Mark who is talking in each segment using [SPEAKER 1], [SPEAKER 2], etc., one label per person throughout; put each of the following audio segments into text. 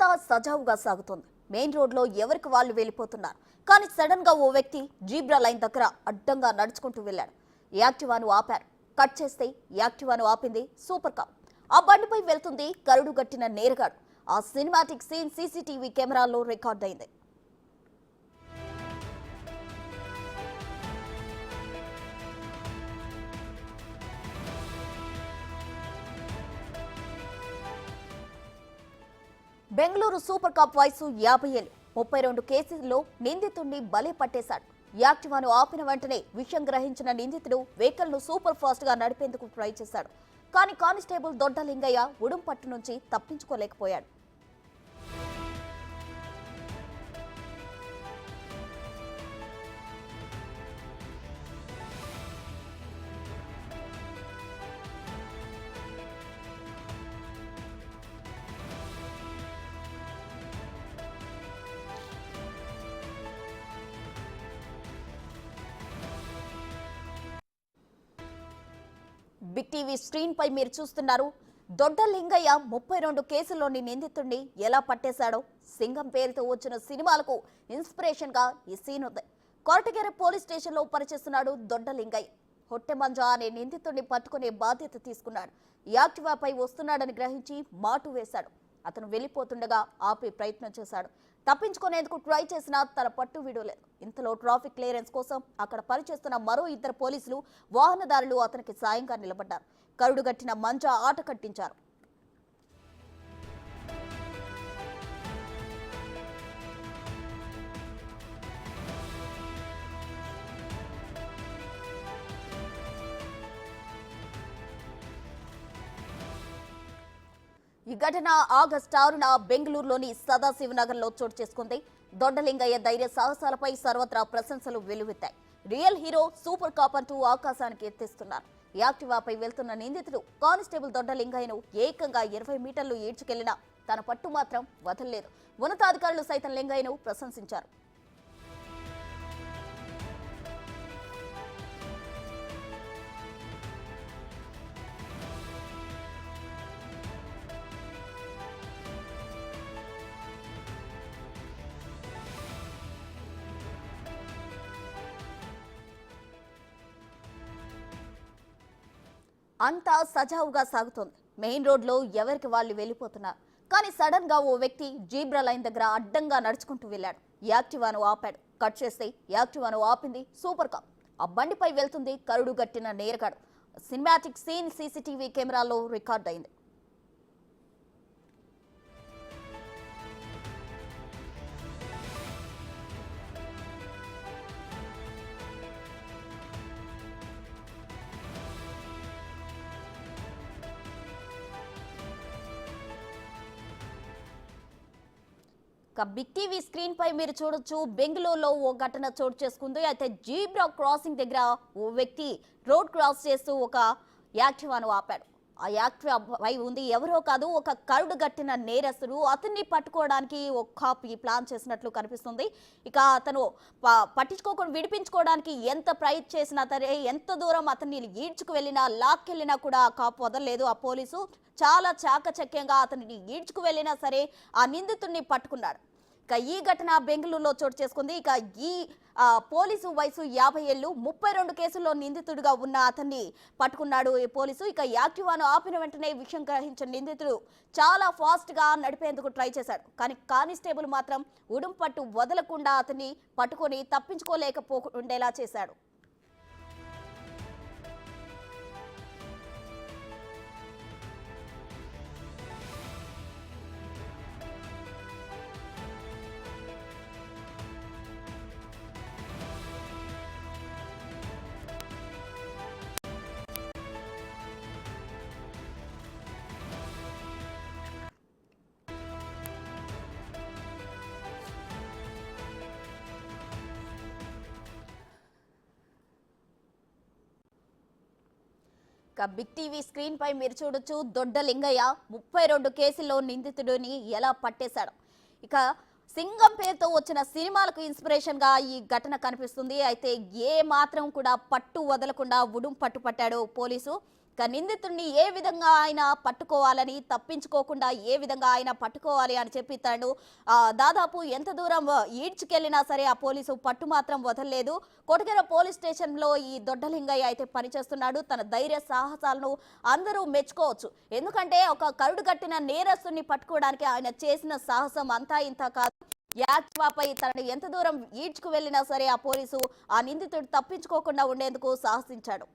[SPEAKER 1] అంతా సజావుగా సాగుతోంది. మెయిన్ రోడ్ లో ఎవరికి వాళ్ళు వెళ్ళిపోతున్నారు. కానీ సడన్ గా ఓ వ్యక్తి జీబ్రా లైన్ దగ్గర అడ్డంగా నడుచుకుంటూ వెళ్లాడు. యాక్టివాను ఆపారు. కట్ చేస్తే యాక్టివాను ఆపింది సూపర్ కాప్. ఆ బండిపై వెళ్తుంది కరుడు గట్టిన నేరగాడు. ఆ సినిమాటిక్ సీన్ సీసీటీవీ కెమెరాల్లో రికార్డ్ అయింది. బెంగళూరు సూపర్ కాప్ వయసు 50 ఏళ్లు. 32 కేసుల్లో నిందితుడిని బలి పట్టేశాడు. యాక్టివాను ఆపిన వెంటనే విషయం గ్రహించిన నిందితుడు వెహికల్ ను సూపర్ ఫాస్ట్ గా నడిపేందుకు ట్రై చేశాడు. కానీ కానిస్టేబుల్ దొడ్డలింగయ్య ఉడుంపట్టు నుంచి తప్పించుకోలేకపోయాడు. బిగ్ టీవీ స్క్రీన్ పై మీరు చూస్తున్నారు. దొడ్డలింగయ్య 32 కేసుల్లోని నిందితుడిని ఎలా పట్టేశాడో. సింగం పేరుతో వచ్చిన సినిమాలకు ఇన్స్పిరేషన్ గా ఈ సీన్ ఉంది. కొరటగెర పోలీస్ స్టేషన్ లో పనిచేస్తున్నాడు దొడ్డలింగయ్య. హొట్టెమంజా అనే నిందితుడిని పట్టుకునే బాధ్యత తీసుకున్నాడు. యాక్టివాపై వస్తున్నాడని గ్రహించి మాటు వేశాడు. అతను వెళ్లిపోతుండగా ఆపే ప్రయత్నం చేశాడు. తప్పించుకునేందుకు ట్రై చేసినా తన పట్టు విడవలేదు. ఇంతలో ట్రాఫిక్ క్లియరెన్స్ కోసం అక్కడ పనిచేస్తున్న మరో 2 పోలీసులు వాహనదారులు అతనికి సాయంగా నిలబడ్డారు. కరుడుగట్టిన మంజా ఆట కట్టించారు. ఈ ఘటన ఆగస్టు 6న బెంగళూరులోని సదాశివనగర్లో చోటు చేసుకుంది. దొడ్డలింగయ్య ధైర్య సాహసాలపై సర్వత్రా ప్రశంసలు వెల్లువెత్తాయి. రియల్ హీరో సూపర్ కాప్ అంటూ ఆకాశానికి ఎత్తేస్తున్నారు. యాక్టివాపై వెళ్తున్న నిందితుడు కానిస్టేబుల్ దొడ్డలింగయ్యను ఏకంగా 20 మీటర్లు ఈడ్చుకెళ్లినా తన పట్టు మాత్రం వదలలేదు. ఉన్నతాధికారులు సైతం లింగయ్యను ప్రశంసించారు. అంతా సజావుగా సాగుతోంది. మెయిన్ రోడ్ లో ఎవరికి వాళ్ళు వెళ్ళిపోతున్నారు. కానీ సడన్ గా ఓ వ్యక్తి జీబ్రా లైన్ దగ్గర అడ్డంగా నడుచుకుంటూ వెళ్లాడు. యాక్టివాను ఆపాడు. కట్ చేస్తే యాక్టివాను ఆపింది సూపర్ కాప్. ఆ బండిపై వెళ్తుంది కరుడు గట్టిన నేరగాడు. సినిమాటిక్ సీన్ సీసీటీవీ కెమెరాలో రికార్డ్ అయింది. బిగ్ టీవీ స్క్రీన్ పై మీరు చూడొచ్చు. బెంగళూరులో ఓ ఘటన చోటు చేసుకుంది. అయితే జీబ్రా క్రాసింగ్ దగ్గర ఓ వ్యక్తి రోడ్ క్రాస్ చేస్తూ ఒక యాక్టివాను ఆపాడు. ఆ యాక్టివా పై ఉంది ఎవరో కాదు, ఒక కరుడు గట్టిన నేరస్తుడు. అతన్ని పట్టుకోవడానికి ఒక కాప్ ప్లాన్ చేసినట్లు కనిపిస్తుంది. ఇక అతను పట్టించుకోకుండా విడిపించుకోవడానికి ఎంత ప్రయత్నం చేసినా సరే, ఎంత దూరం అతన్ని ఈడ్చుకు వెళ్ళినా లాక్కెళ్ళినా కూడా ఆ కాప్ వదలలేదు. ఆ పోలీసు చాలా చాకచక్యంగా అతన్ని ఈడ్చుకు వెళ్ళినా సరే ఆ నిందితుడిని పట్టుకున్నాడు. ఇక ఈ ఘటన బెంగళూరులో చోటు చేసుకుంది. ఇక ఈ పోలీసు వయసు 50 ఏళ్లు. 32 కేసుల్లో నిందితుడిగా ఉన్న అతన్ని పట్టుకున్నాడు ఈ పోలీసు. ఇక యాక్టివాను ఆపిన వెంటనే విషయం గ్రహించిన నిందితుడు చాలా ఫాస్ట్ గా నడిపేందుకు ట్రై చేశాడు. కానీ కానిస్టేబుల్ మాత్రం ఉడుంపట్టు వదలకుండా అతన్ని పట్టుకొని తప్పించుకోలేకపోతుండేలా చేశాడు. బిగ్ టీవీ స్క్రీన్ పై మీరు చూడొచ్చు. దొడ్డలింగయ్య 32 కేసుల్లో నిందితుడిని ఎలా పట్టేశాడు. ఇక సింగం పేరుతో వచ్చిన సినిమాలకు ఇన్స్పిరేషన్ గా ఈ ఘటన కనిపిస్తుంది. అయితే ఏ మాత్రం కూడా పట్టు వదలకుండా ఉడుం పట్టు పట్టాడు పోలీసు. ఇక నిందితుడిని ఏ విధంగా ఆయన పట్టుకోవాలని, తప్పించుకోకుండా ఏ విధంగా ఆయన పట్టుకోవాలి అని చెప్పి తను దాదాపు ఎంత దూరం ఈడ్చుకెళ్లినా సరే ఆ పోలీసు పట్టు మాత్రం వదలలేదు. కొటకెర పోలీస్ స్టేషన్లో ఈ దొడ్డలింగయ్య అయితే పనిచేస్తున్నాడు. తన ధైర్య సాహసాలను అందరూ మెచ్చుకోవచ్చు. ఎందుకంటే ఒక కరుడుగట్టిన నేరస్తుని పట్టుకోవడానికి ఆయన చేసిన సాహసం అంతా ఇంత కాదు. యాక్టివాపై తనను ఎంత దూరం ఈడ్చుకు వెళ్లినా సరే ఆ పోలీసు ఆ నిందితుడు తప్పించుకోకుండా ఉండేందుకు సాహసించాడు.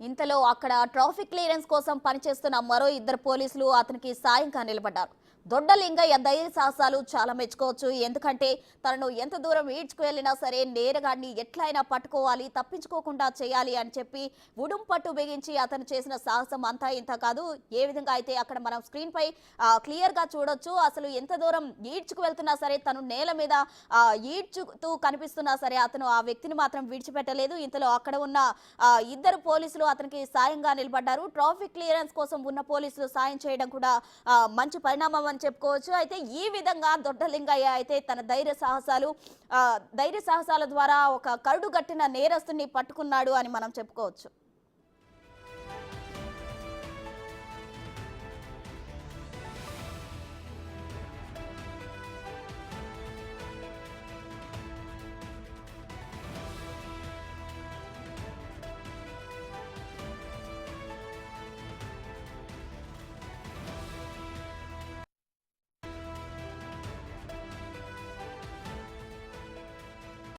[SPEAKER 1] ఇంతలో అక్కడ ట్రాఫిక్ క్లియరెన్స్ కోసం పనిచేస్తున్న మరో ఇద్దరు పోలీసులు అతనికి సాయంగా నిలబడ్డారు. దొడ్డలింగయ్య ధైర్య సాహసాలు చాలా మెచ్చుకోవచ్చు. ఎందుకంటే తనను ఎంత దూరం ఈడ్చుకు వెళ్ళినా సరే నేరగాడిని ఎట్లయినా పట్టుకోవాలి, తప్పించుకోకుండా చేయాలి అని చెప్పి ఉడుం పట్టు బిగించి అతను చేసిన సాహసం అంతా ఇంత కాదు. ఏ విధంగా అయితే అక్కడ మనం స్క్రీన్ పై క్లియర్ గా చూడొచ్చు. అసలు ఎంత దూరం ఈడ్చుకు వెళ్తున్నా సరే తను నేల మీద ఈడ్చుతూ కనిపిస్తున్నా సరే అతను ఆ వ్యక్తిని మాత్రం విడిచిపెట్టలేదు. ఇంతలో అక్కడ ఉన్న ఇద్దరు పోలీసులు అతనికి సాయంగా నిలబడ్డారు. ట్రాఫిక్ క్లియరెన్స్ కోసం ఉన్న పోలీసులు సాయం చేయడం కూడా మంచి పరిణామం అని చెప్పుకోవచ్చు. అయితే ఈ విధంగా దొడ్డలింగయ్య అయితే తన ధైర్య సాహసాల ద్వారా ఒక కరుడుగట్టిన నేరస్తుని పట్టుకున్నాడు అని మనం చెప్పుకోవచ్చు.